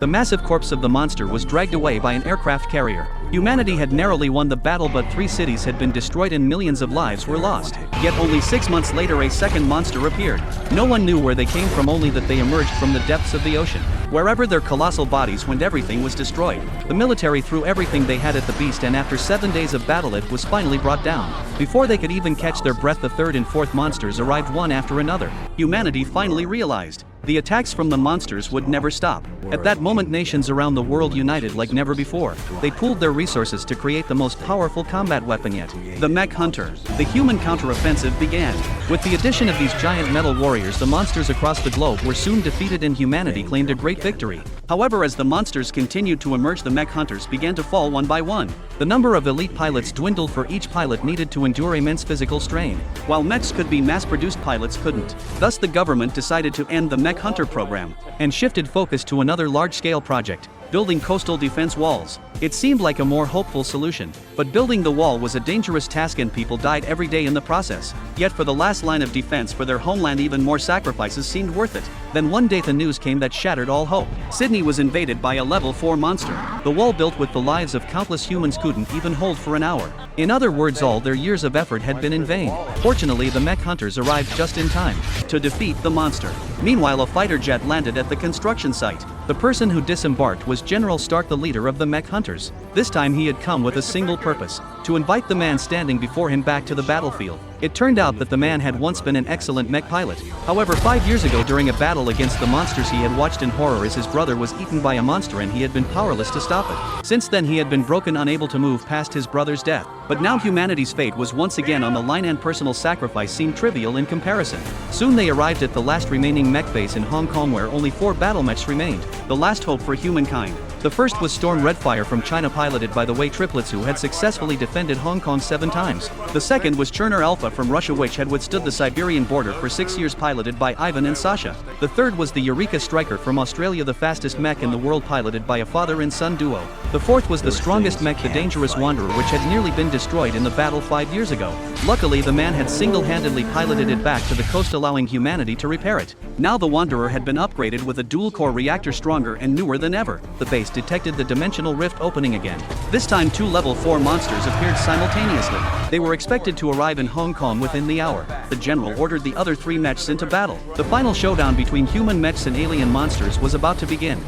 The massive corpse of the monster was dragged away by an aircraft carrier. Humanity had narrowly won the battle, but 3 cities had been destroyed and millions of lives were lost. Yet only 6 months later a second monster appeared. No one knew where they came from, only that they emerged from the depths of the ocean. Wherever their colossal bodies went, everything was destroyed. The military threw everything they had at the beast, and after 7 days of battle it was finally brought down. Before they could even catch their breath, the third and fourth monsters arrived one after another. Humanity finally realized the attacks from the monsters would never stop. At that moment, nations around the world united like never before. They pooled their resources to create the most powerful combat weapon yet, the Mech Hunter. The human counteroffensive began. With the addition of these giant metal warriors, the monsters across the globe were soon defeated and humanity claimed a great victory. However, as the monsters continued to emerge, the Mech Hunters began to fall one by one. The number of elite pilots dwindled, for each pilot needed to endure immense physical strain. While mechs could be mass-produced, pilots couldn't. Thus the government decided to end the Mech Hunter program and shifted focus to another large-scale project: building coastal defense walls. It seemed like a more hopeful solution, but building the wall was a dangerous task and people died every day in the process. Yet for the last line of defense for their homeland, even more sacrifices seemed worth it. Then one day the news came that shattered all hope. Sydney was invaded by a level 4 monster. The wall built with the lives of countless humans couldn't even hold for an hour. In other words, all their years of effort had been in vain. Fortunately, the Mech Hunters arrived just in time to defeat the monster. Meanwhile, a fighter jet landed at the construction site. The person who disembarked was General Stark, the leader of the Mech Hunters. This time he had come with a single purpose: to invite the man standing before him back to the battlefield. It turned out that the man had once been an excellent mech pilot. However, 5 years ago during a battle against the monsters, he had watched in horror as his brother was eaten by a monster and he had been powerless to stop it. Since then he had been broken, unable to move past his brother's death. But now humanity's fate was once again on the line and personal sacrifice seemed trivial in comparison. Soon they arrived at the last remaining mech base in Hong Kong, where only 4 battle mechs remained, the last hope for humankind. The first was Storm Redfire from China, piloted by the Wei triplets, who had successfully defended Hong Kong 7 times. The second was Cherner Alpha from Russia, which had withstood the Siberian border for 6 years, piloted by Ivan and Sasha. The third was the Eureka Striker from Australia, the fastest mech in the world, piloted by a father and son duo. The fourth was the strongest mech, the Dangerous Wanderer, which had nearly been destroyed in the battle 5 years ago. Luckily, the man had single-handedly piloted it back to the coast, allowing humanity to repair it. Now the Wanderer had been upgraded with a dual-core reactor, stronger and newer than ever. The base detected the dimensional rift opening again. This time 2 level 4 monsters appeared simultaneously. They were expected to arrive in Hong Kong within the hour. The general ordered the other 3 mechs into battle. The final showdown between human mechs and alien monsters was about to begin.